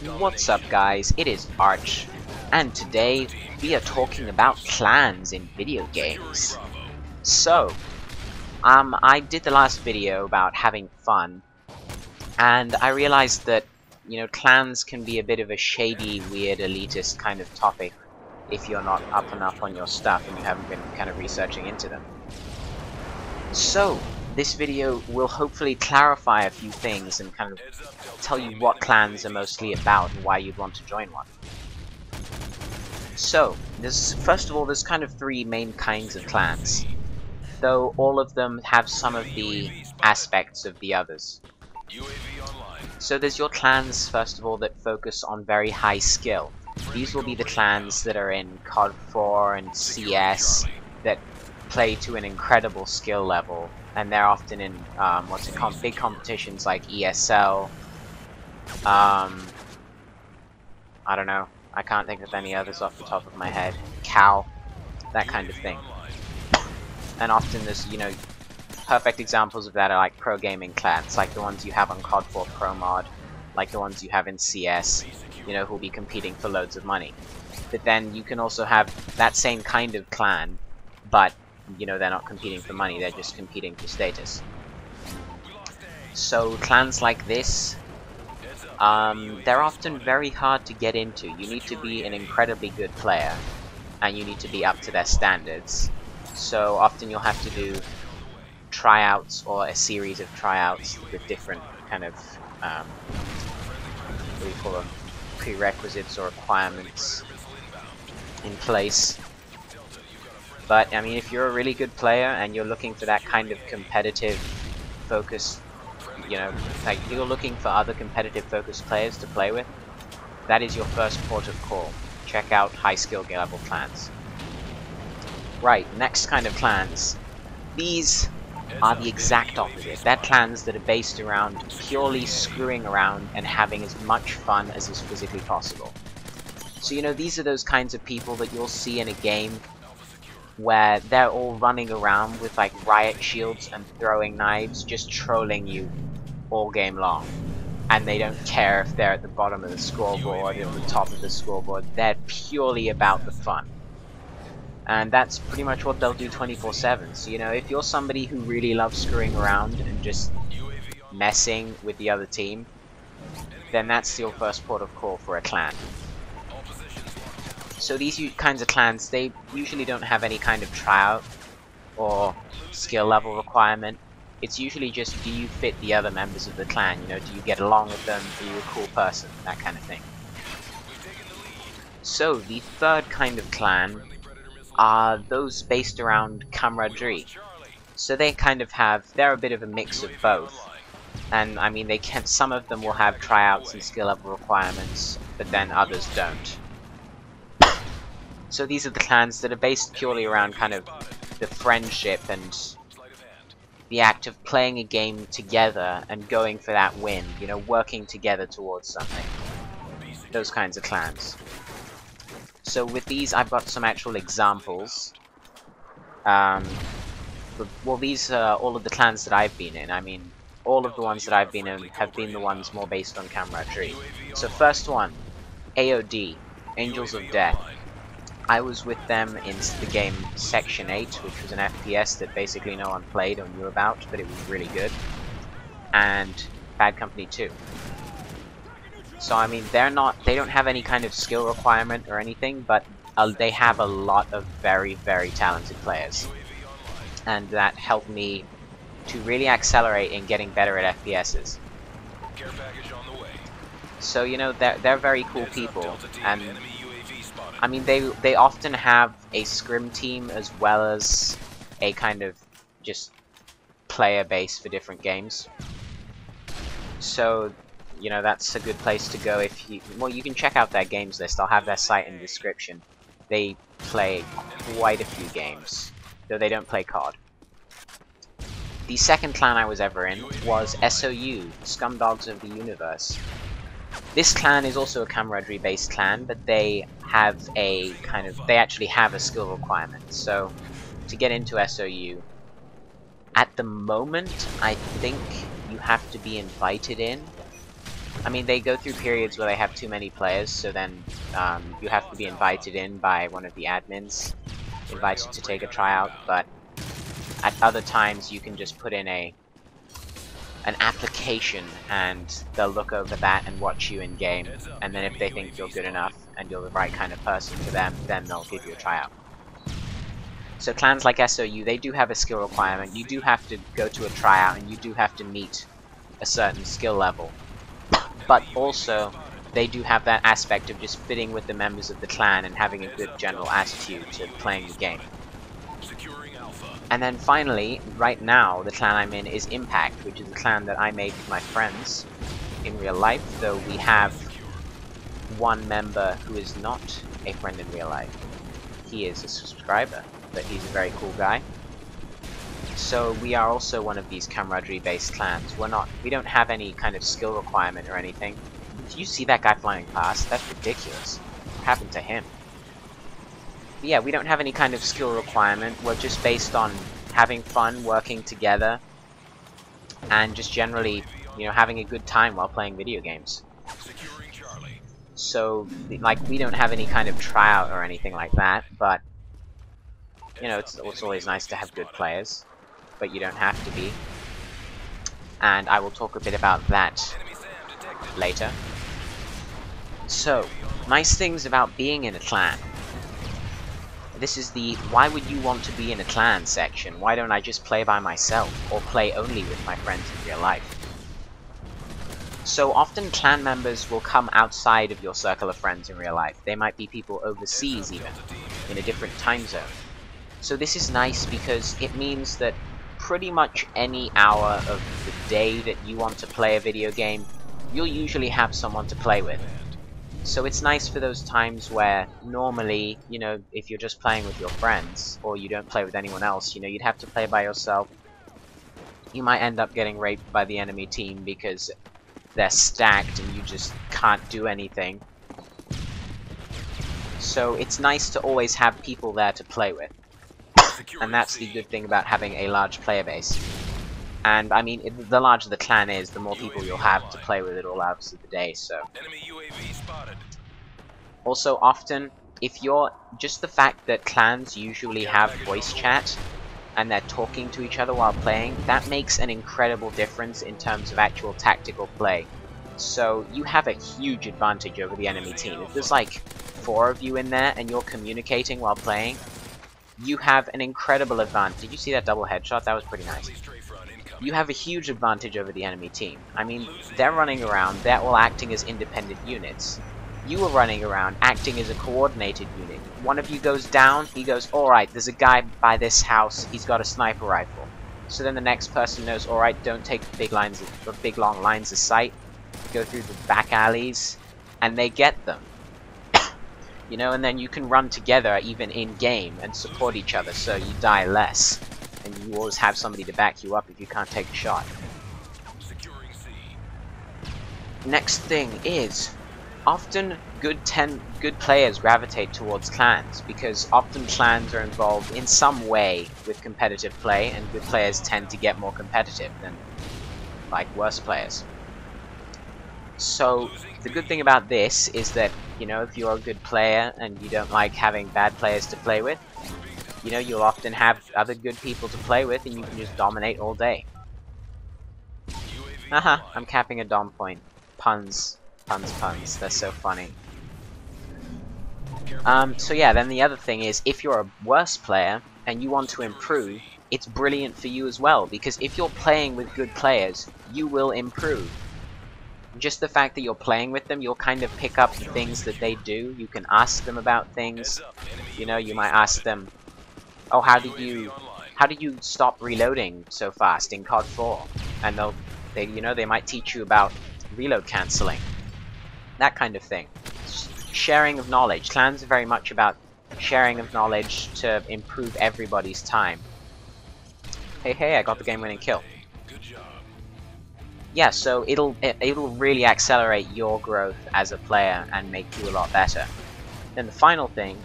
What's up guys, it is Arch, and today we are talking about clans in video games. So, I did the last video about having fun, and I realized that, clans can be a bit of a shady, weird, elitist kind of topic if you're not up and up on your stuff and you haven't been kind of researching into them. So, this video will hopefully clarify a few things and kind of tell you what clans are mostly about and why you'd want to join one. So, first of all, there's kind of three main kinds of clans, though all of them have some of the aspects of the others. So there's your clans, first of all, that focus on very high skill. These will be the clans that are in COD 4 and CS that play to an incredible skill level, and they're often in big competitions like ESL. I don't know. I can't think of any others off the top of my head. Cow, that kind of thing. And often there's, perfect examples of that are like pro gaming clans, like the ones you have on COD 4 Pro Mod, like the ones you have in CS, who'll be competing for loads of money. But then you can also have that same kind of clan, but they're not competing for money, they're just competing for status. So clans like this, they're often very hard to get into. You need to be an incredibly good player, and you need to be up to their standards. So often you'll have to do tryouts or a series of tryouts with different kind of, what do you call them, prerequisites or requirements in place. But, I mean, if you're a really good player and you're looking for that kind of competitive focus, like you're looking for other competitive focused players to play with, that is your first port of call. Check out high skill level clans. Right, next kind of clans. These are the exact opposite. They're clans that are based around purely screwing around and having as much fun as is physically possible. So, these are those kinds of people that you'll see in a game where they're all running around with like riot shields and throwing knives, just trolling you all game long. And they don't care if they're at the bottom of the scoreboard or the top of the scoreboard. They're purely about the fun. And that's pretty much what they'll do 24/7. So, if you're somebody who really loves screwing around and just messing with the other team, then that's your first port of call for a clan. So these kinds of clans, they usually don't have any kind of tryout or skill level requirement. It's usually just, do you fit the other members of the clan? Do you get along with them? Are you a cool person? That kind of thing. So the third kind of clan are those based around camaraderie. So they kind of they're a bit of a mix of both. And I mean, some of them will have tryouts and skill level requirements, but then others don't. So these are the clans that are based purely around kind of the friendship and the act of playing a game together and going for that win, working together towards something. Those kinds of clans. So with these, I've got some actual examples. Well, these are all of the clans that I've been in. I mean, all of the ones that I've been in have been the ones more based on camaraderie. So first one, AOD, Angels of Death. I was with them in the game Section 8, which was an FPS that basically no one played or knew about, but it was really good. And Bad Company 2. So I mean, they don't have any kind of skill requirement or anything, but they have a lot of very, very talented players. And that helped me to really accelerate in getting better at FPSs. So, they're very cool people, and I mean, they often have a scrim team as well as a kind of just player base for different games. So, that's a good place to go if you... Well, you can check out their games list. I'll have their site in the description. They play quite a few games, though they don't play COD. The second clan I was ever in was SOU, Scumdogs of the Universe. This clan is also a camaraderie-based clan, but they have they actually have a skill requirement. So, to get into SOU, at the moment, I think you have to be invited in, I mean, they go through periods where they have too many players, so then you have to be invited in by one of the admins, invited to take a tryout, but at other times you can just put in an application and they'll look over that and watch you in game, and then if they think you're good enough and you're the right kind of person for them, then they'll give you a tryout. So clans like SOU, they do have a skill requirement. You do have to go to a tryout and you do have to meet a certain skill level. But also, they do have that aspect of just fitting with the members of the clan and having a good general attitude to playing the game. And then finally, right now, the clan I'm in is Impact, which is a clan that I made with my friends in real life, though we have one member who is not a friend in real life. He is a subscriber, but he's a very cool guy. So we are also one of these camaraderie-based clans. We don't have any kind of skill requirement or anything. Did you see that guy flying past? That's ridiculous. What happened to him? But yeah, we don't have any kind of skill requirement. We're just based on having fun, working together, and just generally, you know, having a good time while playing video games. So, like, we don't have any kind of tryout or anything like that, but, you know, it's always nice to have good players, but you don't have to be. And I will talk a bit about that later. So, nice things about being in a clan. This is the why would you want to be in a clan section. Why don't I just play by myself, or play only with my friends in real life? So often clan members will come outside of your circle of friends in real life. They might be people overseas even, in a different time zone. So this is nice because it means that pretty much any hour of the day that you want to play a video game, you'll usually have someone to play with. So it's nice for those times where normally, you know, if you're just playing with your friends, or you don't play with anyone else, you know, you'd have to play by yourself. You might end up getting raped by the enemy team because they're stacked and you just can't do anything. So it's nice to always have people there to play with. And that's the good thing about having a large player base. And I mean, the larger the clan is, the more people you'll have to play with at all hours of the day, so. Also, often, if you're just the fact that clans usually have voice chat and they're talking to each other while playing, that makes an incredible difference in terms of actual tactical play. So you have a huge advantage over the enemy team. If there's like 4 of you in there and you're communicating while playing, you have an incredible advantage. Did you see that double headshot? That was pretty nice. You have a huge advantage over the enemy team. I mean, they're running around, they're all acting as independent units. You are running around, acting as a coordinated unit. One of you goes down, he goes, alright, there's a guy by this house, he's got a sniper rifle. So then the next person knows, alright, don't take the big long lines of sight, go through the back alleys, and they get them. You know, and then you can run together even in-game and support each other so you die less. And you always have somebody to back you up if you can't take a shot. Next thing is, often good players gravitate towards clans, because often clans are involved in some way with competitive play, and good players tend to get more competitive than, like, worse players. So, the good thing about this is that, you know, if you're a good player and you don't like having bad players to play with, you know, you'll often have other good people to play with and you can just dominate all day. Haha, I'm capping a dom point. Puns. Puns, puns. They're so funny. So yeah, then the other thing is, if you're a worse player and you want to improve, it's brilliant for you as well, because if you're playing with good players, you will improve. Just the fact that you're playing with them, you'll kind of pick up the things that they do. You can ask them about things. You know, you might ask them, oh, how did you stop reloading so fast in COD 4? And they might teach you about reload cancelling. That kind of thing. Sharing of knowledge. Clans are very much about sharing of knowledge to improve everybody's time. Hey, I got the game-winning kill. Yeah, so it'll really accelerate your growth as a player and make you a lot better. Then the final thing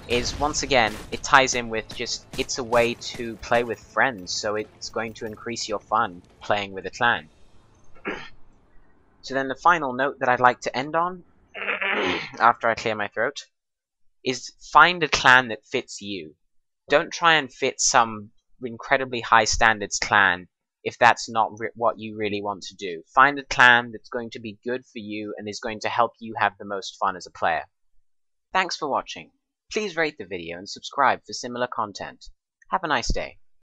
is, once again, it ties in with just, it's a way to play with friends, so it's going to increase your fun playing with a clan. So then the final note that I'd like to end on, after I clear my throat, is find a clan that fits you. Don't try and fit some incredibly high standards clan if that's not what you really want to do. Find a clan that's going to be good for you and is going to help you have the most fun as a player. Thanks for watching. Please rate the video and subscribe for similar content. Have a nice day.